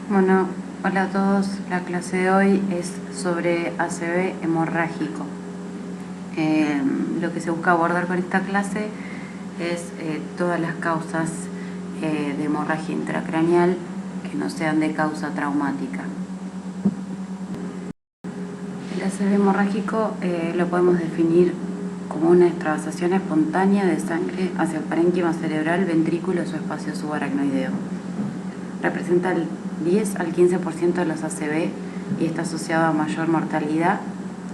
Bueno, hola a todos. La clase de hoy es sobre ACV hemorrágico. Lo que se busca abordar con esta clase es todas las causas de hemorragia intracraneal que no sean de causa traumática. El ACV hemorrágico lo podemos definir como una extravasación espontánea de sangre hacia el parénquima cerebral, ventrículos o espacio subaracnoideo. Representa el 10 al 15% de los ACV y está asociado a mayor mortalidad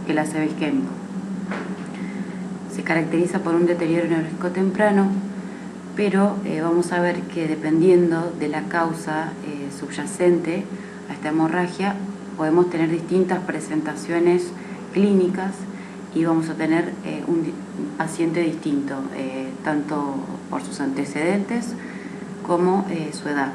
que el ACV isquémico. Se caracteriza por un deterioro neurológico temprano, pero vamos a ver que dependiendo de la causa subyacente a esta hemorragia, podemos tener distintas presentaciones clínicas y vamos a tener un paciente distinto, tanto por sus antecedentes como su edad.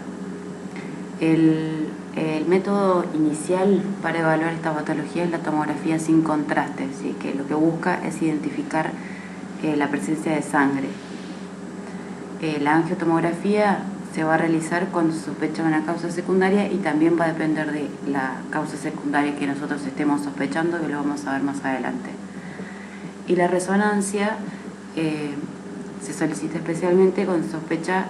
El método inicial para evaluar esta patología es la tomografía sin contraste, ¿sí? Que lo que busca es identificar la presencia de sangre. La angiotomografía se va a realizar cuando se sospecha una causa secundaria y también va a depender de la causa secundaria que nosotros estemos sospechando, que lo vamos a ver más adelante. Y la resonancia se solicita especialmente cuando se sospecha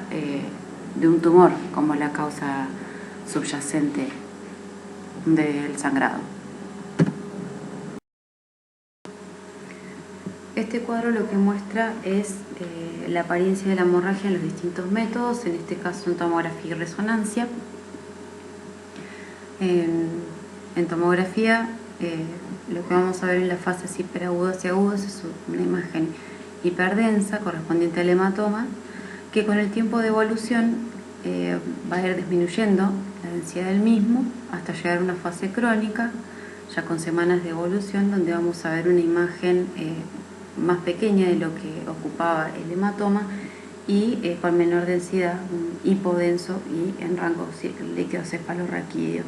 de un tumor como la causa subyacente del sangrado. Este cuadro lo que muestra es la apariencia de la hemorragia en los distintos métodos, en este caso en tomografía y resonancia. En tomografía lo que vamos a ver en las fases hiperagudas y agudas es una imagen hiperdensa correspondiente al hematoma, que con el tiempo de evolución va a ir disminuyendo la densidad del mismo hasta llegar a una fase crónica, ya con semanas de evolución, donde vamos a ver una imagen más pequeña de lo que ocupaba el hematoma y con menor densidad, un hipodenso y en rango líquido cefalorraquídeo.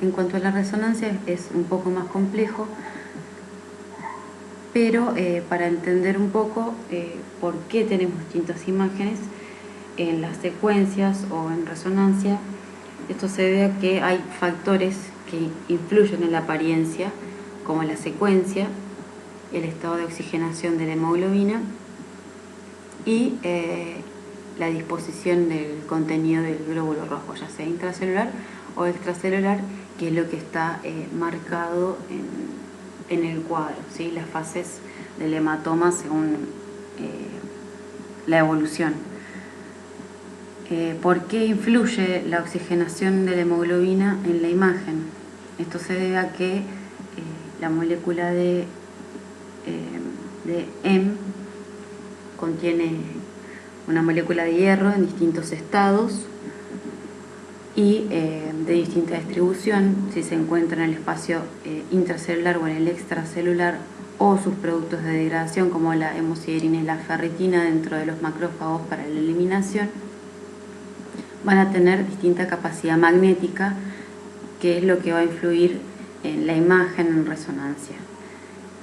En cuanto a la resonancia es un poco más complejo, pero para entender un poco por qué tenemos distintas imágenes en las secuencias o en resonancia, esto se debe a que hay factores que influyen en la apariencia, como la secuencia, el estado de oxigenación de la hemoglobina y la disposición del contenido del glóbulo rojo, ya sea intracelular o extracelular, que es lo que está marcado en el cuadro, ¿sí? Las fases del hematoma según la evolución. ¿Por qué influye la oxigenación de la hemoglobina en la imagen? Esto se debe a que la molécula de heme contiene una molécula de hierro en distintos estados y de distinta distribución, si se encuentra en el espacio intracelular o en el extracelular, o sus productos de degradación como la hemosiderina y la ferritina dentro de los macrófagos para la eliminación, van a tener distinta capacidad magnética, que es lo que va a influir en la imagen en resonancia.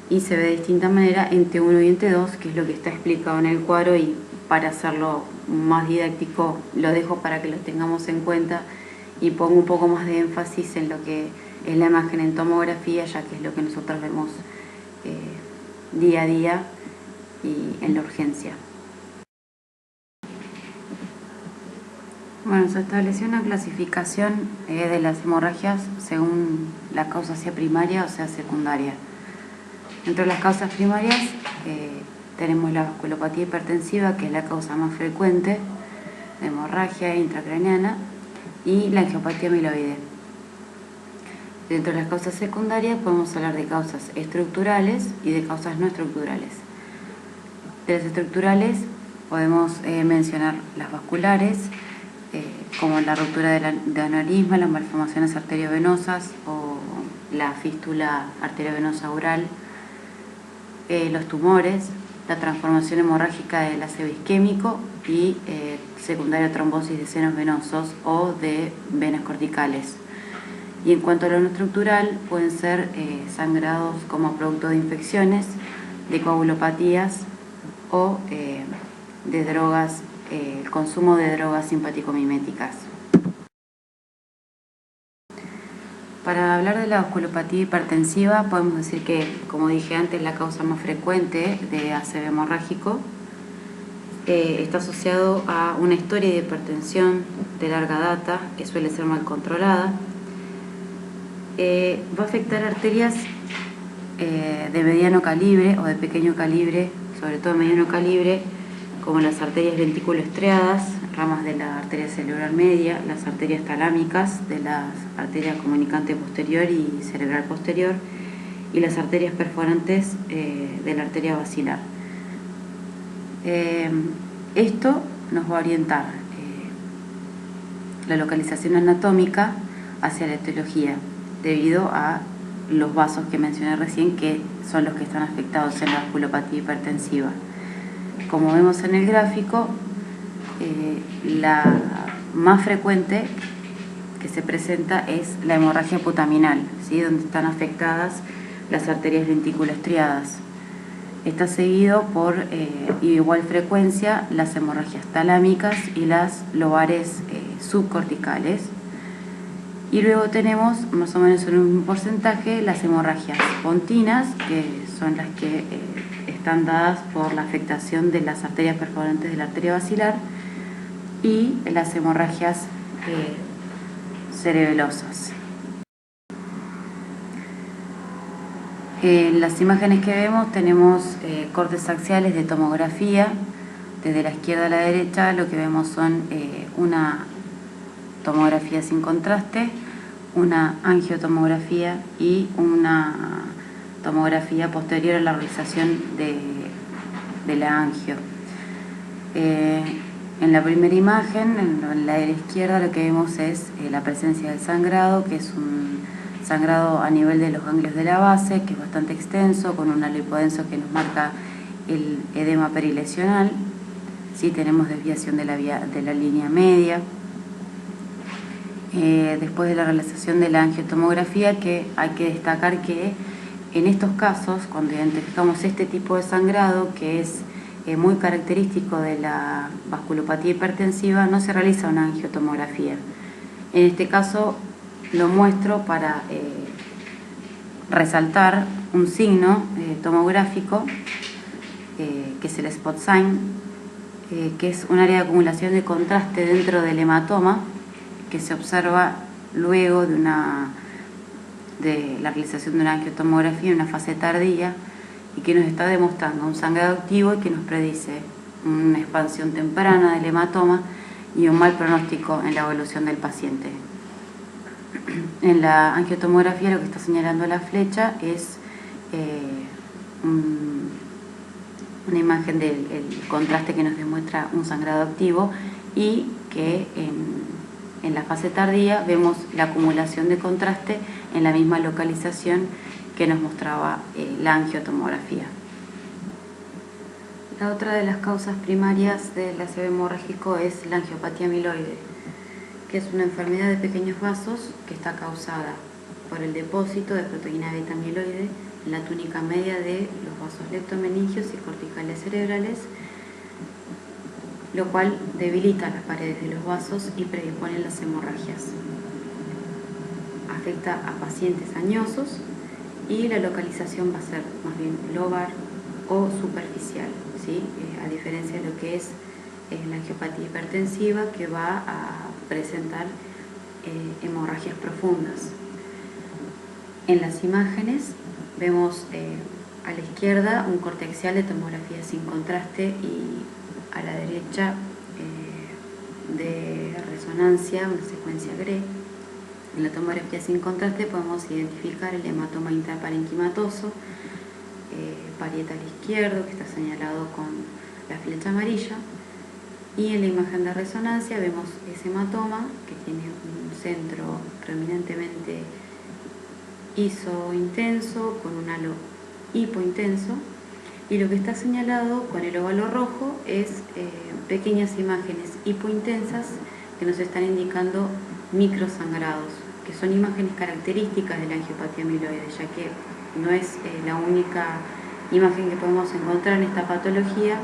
Y se ve de distinta manera en T1 y en T2, que es lo que está explicado en el cuadro, y para hacerlo más didáctico lo dejo para que lo tengamos en cuenta y pongo un poco más de énfasis en lo que es la imagen en tomografía, ya que es lo que nosotros vemos día a día y en la urgencia. Bueno, se estableció una clasificación de las hemorragias según la causa sea primaria o sea secundaria. Entre las causas primarias tenemos la vasculopatía hipertensiva, que es la causa más frecuente de hemorragia intracraneana, y la angiopatía amiloide. Dentro de las causas secundarias podemos hablar de causas estructurales y de causas no estructurales. De las estructurales podemos mencionar las vasculares, como la ruptura de aneurisma, las malformaciones arteriovenosas o la fístula arteriovenosa oral, los tumores, la transformación hemorrágica del ACV isquémico y secundaria trombosis de senos venosos o de venas corticales. Y en cuanto a lo no estructural, pueden ser sangrados como producto de infecciones, de coagulopatías o de drogas, el consumo de drogas simpático-miméticas. Para hablar de la vasculopatía hipertensiva, podemos decir que, como dije antes, la causa más frecuente de ACV hemorrágico está asociado a una historia de hipertensión de larga data, que suele ser mal controlada. Va a afectar arterias de mediano calibre o de pequeño calibre, sobre todo de mediano calibre, como las arterias ventriculoestriadas, ramas de la arteria cerebral media, las arterias talámicas de la arteria comunicante posterior y cerebral posterior, y las arterias perforantes de la arteria basilar. Esto nos va a orientar la localización anatómica hacia la etiología, debido a los vasos que mencioné recién, que son los que están afectados en la vasculopatía hipertensiva. Como vemos en el gráfico, la más frecuente que se presenta es la hemorragia putaminal, ¿sí?, donde están afectadas las arterias ventriculoestriadas. Está seguido por igual frecuencia las hemorragias talámicas y las lobares subcorticales. Y luego tenemos más o menos en un porcentaje las hemorragias pontinas, que son las que están dadas por la afectación de las arterias perforantes de la arteria basilar, y las hemorragias cerebelosas. En las imágenes que vemos tenemos cortes axiales de tomografía. Desde la izquierda a la derecha lo que vemos son una tomografía sin contraste, una angiotomografía y una tomografía posterior a la realización de la angio. En la primera imagen, en la de la izquierda, lo que vemos es la presencia del sangrado, que es un sangrado a nivel de los ganglios de la base, que es bastante extenso, con un halo hipodenso que nos marca el edema perilesional. ¿Sí? Tenemos desviación de la línea media. Después de la realización de la angiotomografía, que hay que destacar que en estos casos, cuando identificamos este tipo de sangrado, que es muy característico de la vasculopatía hipertensiva, no se realiza una angiotomografía. En este caso lo muestro para resaltar un signo tomográfico, que es el spot sign, que es un área de acumulación de contraste dentro del hematoma, que se observa luego de la realización de una angiotomografía en una fase tardía, y que nos está demostrando un sangrado activo y que nos predice una expansión temprana del hematoma y un mal pronóstico en la evolución del paciente. En la angiotomografía lo que está señalando la flecha es una imagen del contraste que nos demuestra un sangrado activo, y que en la fase tardía vemos la acumulación de contraste en la misma localización que nos mostraba la angiotomografía. La otra de las causas primarias del ACV hemorrágico es la angiopatía amiloide, que es una enfermedad de pequeños vasos que está causada por el depósito de proteína beta amiloide en la túnica media de los vasos leptomeningios y corticales cerebrales, lo cual debilita las paredes de los vasos y predispone las hemorragias. Afecta a pacientes añosos y la localización va a ser más bien lobar o superficial, ¿sí? A diferencia de lo que es la angiopatía hipertensiva, que va a presentar hemorragias profundas. En las imágenes vemos a la izquierda un corte axial de tomografía sin contraste, y a la derecha de resonancia, una secuencia GRE. En la tomografía sin contraste podemos identificar el hematoma intraparenquimatoso parietal izquierdo, que está señalado con la flecha amarilla, y en la imagen de resonancia vemos ese hematoma que tiene un centro preeminentemente isointenso con un halo hipointenso, y lo que está señalado con el óvalo rojo es pequeñas imágenes hipointensas que nos están indicando microsangrados, que son imágenes características de la angiopatía amiloide, ya que no es la única imagen que podemos encontrar en esta patología,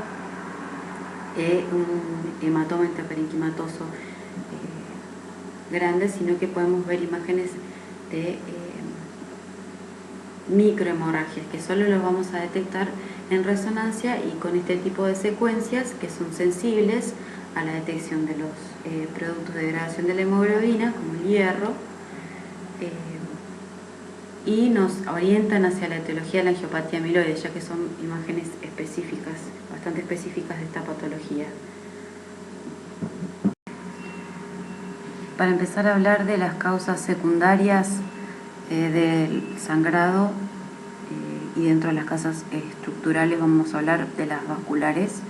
un hematoma intraparenquimatoso grande, sino que podemos ver imágenes de microhemorragias, que solo los vamos a detectar en resonancia y con este tipo de secuencias que son sensibles a la detección de los productos de degradación de la hemoglobina, como el hierro, y nos orientan hacia la etiología de la angiopatía amiloide, ya que son imágenes específicas, bastante específicas de esta patología. Para empezar a hablar de las causas secundarias del sangrado, y dentro de las causas estructurales vamos a hablar de las vasculares,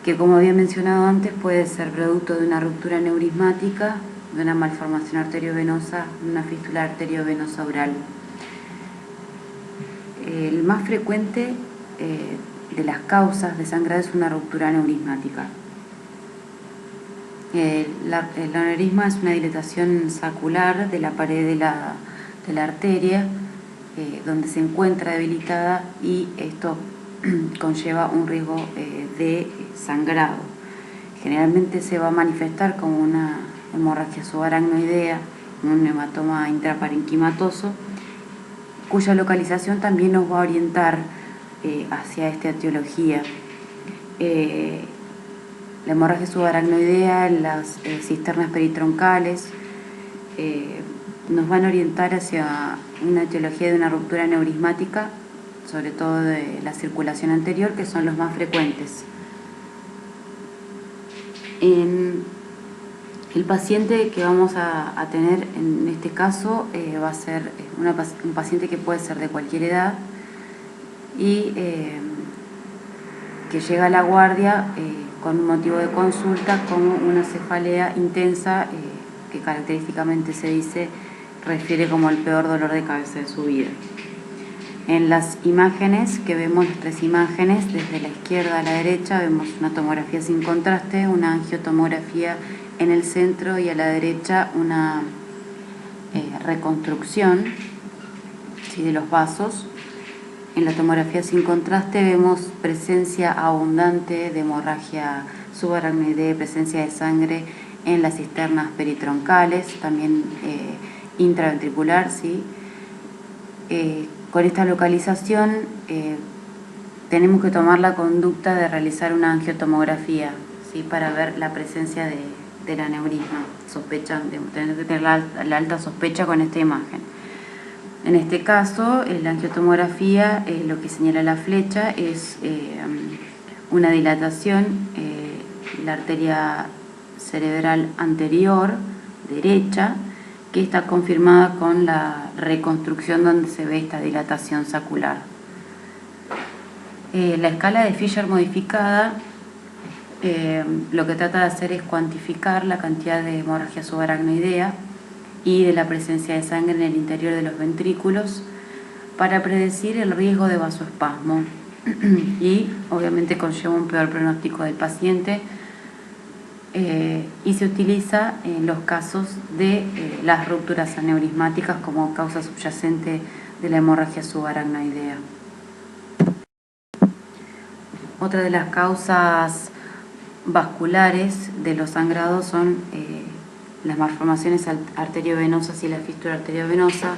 que como había mencionado antes puede ser producto de una ruptura neurismática, de una malformación arteriovenosa, de una fístula arteriovenosa oral. El más frecuente de las causas de sangrado es una ruptura neurismática. El aneurisma es una dilatación sacular de la pared de la arteria, donde se encuentra debilitada, y esto conlleva un riesgo de sangrado. Generalmente se va a manifestar como una hemorragia subaracnoidea, un hematoma intraparenquimatoso, cuya localización también nos va a orientar hacia esta etiología. La hemorragia subaracnoidea, las cisternas peritroncales, nos van a orientar hacia una etiología de una ruptura neurismática, sobre todo de la circulación anterior, que son los más frecuentes. En el paciente que vamos a tener en este caso va a ser un paciente que puede ser de cualquier edad y que llega a la guardia con un motivo de consulta como una cefalea intensa, que característicamente se dice refiere como el peor dolor de cabeza de su vida. En las imágenes que vemos, las tres imágenes, desde la izquierda a la derecha, vemos una tomografía sin contraste, una angiotomografía en el centro y a la derecha una reconstrucción, ¿sí?, de los vasos. En la tomografía sin contraste vemos presencia abundante de hemorragia subaracnoidea, presencia de sangre en las cisternas peritroncales, también intraventricular, ¿sí? Con esta localización tenemos que tomar la conducta de realizar una angiotomografía, ¿sí?, para ver la presencia del aneurisma. Tener que tener la alta sospecha con esta imagen. En este caso, la angiotomografía, lo que señala la flecha es una dilatación, la arteria cerebral anterior, derecha, que está confirmada con la reconstrucción donde se ve esta dilatación sacular. La escala de Fisher modificada lo que trata de hacer es cuantificar la cantidad de hemorragia subaracnoidea y de la presencia de sangre en el interior de los ventrículos para predecir el riesgo de vasoespasmo y obviamente conlleva un peor pronóstico del paciente, y se utiliza en los casos de las rupturas aneurismáticas como causa subyacente de la hemorragia subaracnoidea. Otra de las causas vasculares de los sangrados son las malformaciones arteriovenosas y la fístula arteriovenosa.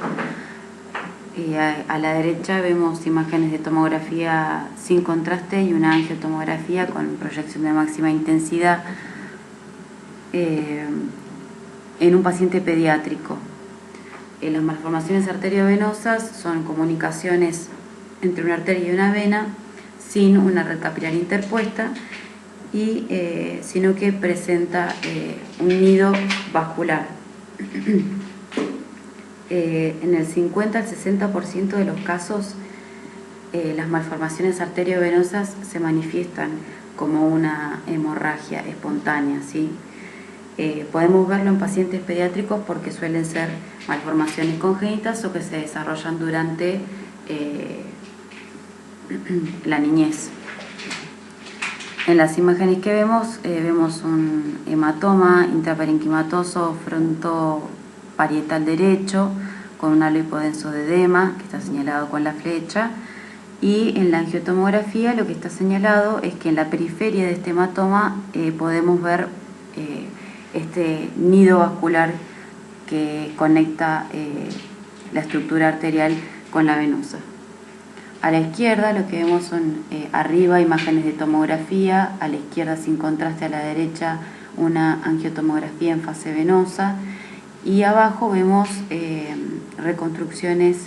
A la derecha vemos imágenes de tomografía sin contraste y una angiotomografía con proyección de máxima intensidad en un paciente pediátrico. Las malformaciones arteriovenosas son comunicaciones entre una arteria y una vena sin una red capilar interpuesta, sino que presenta un nido vascular. En el 50 al 60% de los casos, las malformaciones arteriovenosas se manifiestan como una hemorragia espontánea, ¿sí? Podemos verlo en pacientes pediátricos porque suelen ser malformaciones congénitas o que se desarrollan durante la niñez. En las imágenes que vemos un hematoma intraparenquimatoso frontoparietal derecho con un halo hipodenso de edema que está señalado con la flecha, y en la angiotomografía lo que está señalado es que en la periferia de este hematoma podemos ver este nido vascular que conecta la estructura arterial con la venosa. A la izquierda lo que vemos son arriba imágenes de tomografía, a la izquierda sin contraste, a la derecha una angiotomografía en fase venosa, y abajo vemos reconstrucciones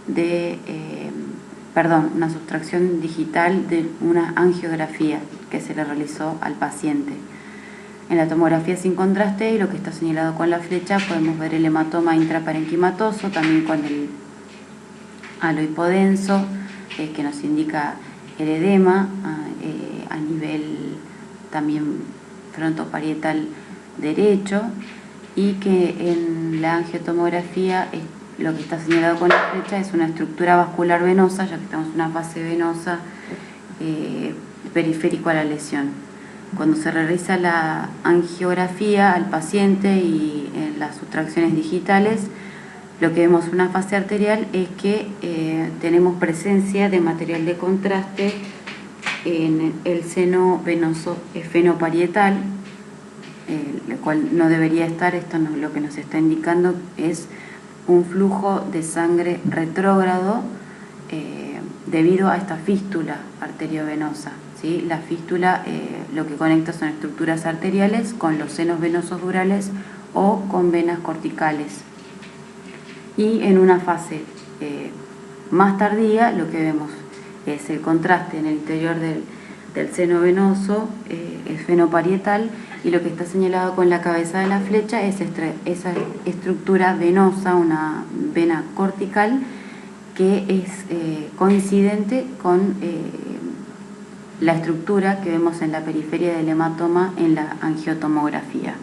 de, una sustracción digital de una angiografía que se le realizó al paciente. En la tomografía sin contraste, y lo que está señalado con la flecha, podemos ver el hematoma intraparenquimatoso, también con el halo hipodenso, que nos indica el edema a nivel también frontoparietal derecho, y que en la angiotomografía lo que está señalado con la flecha es una estructura vascular venosa, ya que estamos en una fase venosa periférico a la lesión. Cuando se realiza la angiografía al paciente y en las sustracciones digitales, lo que vemos en una fase arterial es que tenemos presencia de material de contraste en el seno venoso esfenoparietal, lo cual no debería estar. Esto lo que nos está indicando es un flujo de sangre retrógrado debido a esta fístula arteriovenosa, ¿sí? La fístula lo que conecta son estructuras arteriales con los senos venosos durales o con venas corticales. Y en una fase más tardía lo que vemos es el contraste en el interior del seno venoso esfenoparietal, y lo que está señalado con la cabeza de la flecha es esa estructura venosa, una vena cortical, que es coincidente con la estructura que vemos en la periferia del hematoma en la angiotomografía.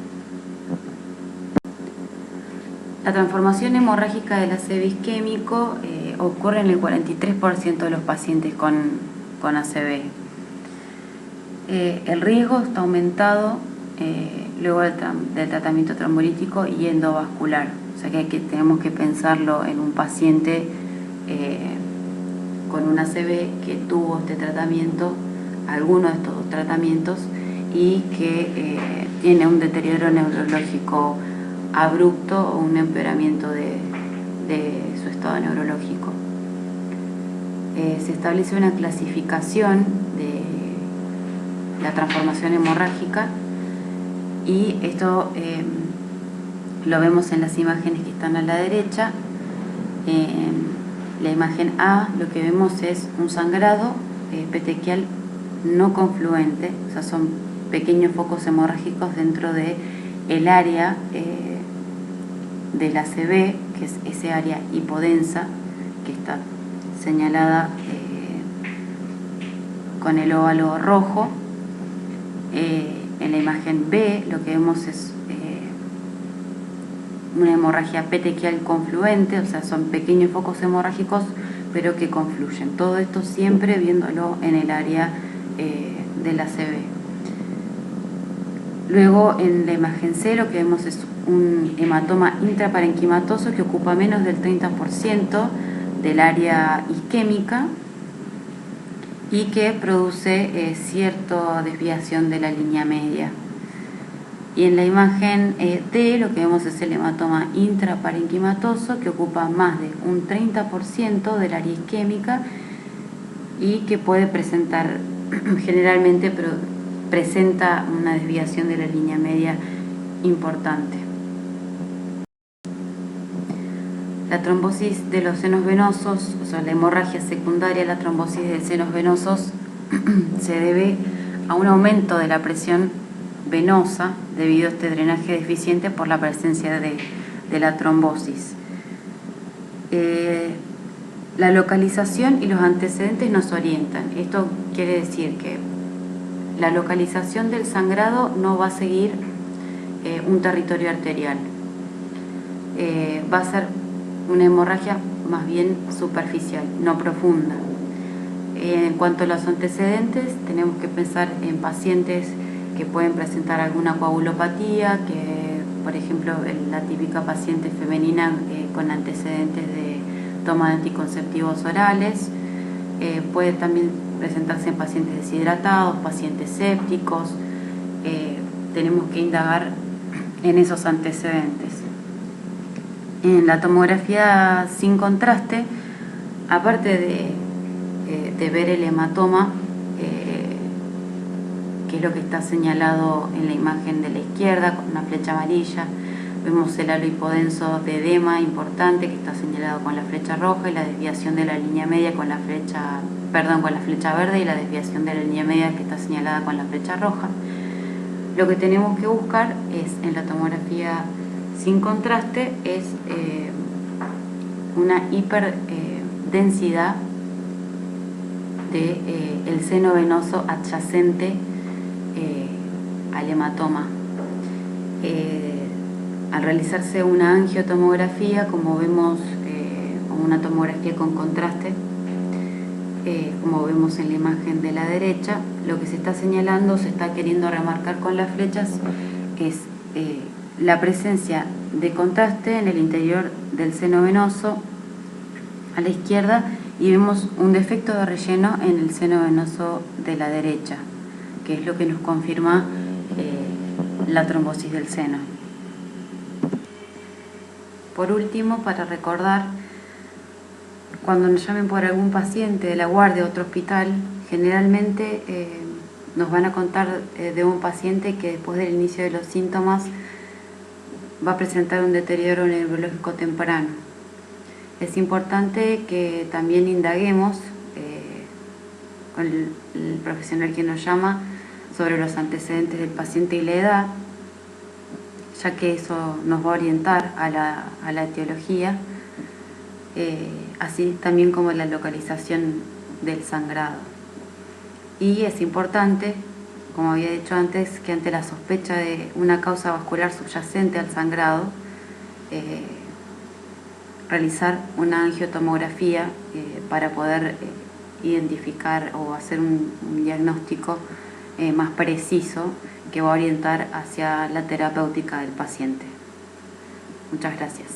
La transformación hemorrágica del ACV isquémico ocurre en el 43% de los pacientes con ACV. El riesgo está aumentado luego del tratamiento trombolítico y endovascular, o sea que tenemos que pensarlo en un paciente con un ACV que tuvo este tratamiento, alguno de estos tratamientos, y que tiene un deterioro neurológico abrupto o un empeoramiento de su estado neurológico. Se establece una clasificación de la transformación hemorrágica, y esto lo vemos en las imágenes que están a la derecha. En la imagen A lo que vemos es un sangrado petequial no confluente, o sea, son pequeños focos hemorrágicos dentro del área del ACV, que es ese área hipodensa que está señalada con el óvalo rojo. En la imagen B lo que vemos es una hemorragia petequial confluente, o sea, son pequeños focos hemorrágicos pero que confluyen. Todo esto siempre viéndolo en el área del ACV. Luego en la imagen C lo que vemos es un hematoma intraparenquimatoso que ocupa menos del 30% del área isquémica y que produce cierta desviación de la línea media. Y en la imagen D lo que vemos es el hematoma intraparenquimatoso que ocupa más de un 30% del área isquémica y que puede presentar, generalmente presenta una desviación de la línea media importante. La trombosis de los senos venosos, o sea, la hemorragia secundaria a la trombosis de senos venosos, se debe a un aumento de la presión venosa debido a este drenaje deficiente por la presencia de la trombosis. La localización y los antecedentes nos orientan. Esto quiere decir que la localización del sangrado no va a seguir un territorio arterial. Va a ser una hemorragia más bien superficial, no profunda. En cuanto a los antecedentes, tenemos que pensar en pacientes que pueden presentar alguna coagulopatía, que por ejemplo la típica paciente femenina con antecedentes de toma de anticonceptivos orales, puede también presentarse en pacientes deshidratados, pacientes sépticos. Tenemos que indagar en esos antecedentes. En la tomografía sin contraste, aparte de ver el hematoma, que es lo que está señalado en la imagen de la izquierda con una flecha amarilla, vemos el halo hipodenso de edema importante que está señalado con la flecha roja y la desviación de la línea media con la flecha verde y la desviación de la línea media que está señalada con la flecha roja. Lo que tenemos que buscar es, en la tomografía sin contraste, es una hiperdensidad del seno venoso adyacente al hematoma. Al realizarse una angiotomografía, como vemos, una tomografía con contraste, como vemos en la imagen de la derecha, lo que se está señalando, se está queriendo remarcar con las flechas, es la presencia de contraste en el interior del seno venoso a la izquierda, y vemos un defecto de relleno en el seno venoso de la derecha, que es lo que nos confirma la trombosis del seno. Por último, para recordar, cuando nos llamen por algún paciente de la guardia a otro hospital, generalmente nos van a contar de un paciente que después del inicio de los síntomas va a presentar un deterioro neurológico temprano. Es importante que también indaguemos con el profesional que nos llama sobre los antecedentes del paciente y la edad, ya que eso nos va a orientar a la etiología, así también como la localización del sangrado. Y es importante, como había dicho antes, que ante la sospecha de una causa vascular subyacente al sangrado, realizar una angiotomografía para poder identificar o hacer un diagnóstico más preciso que va a orientar hacia la terapéutica del paciente. Muchas gracias.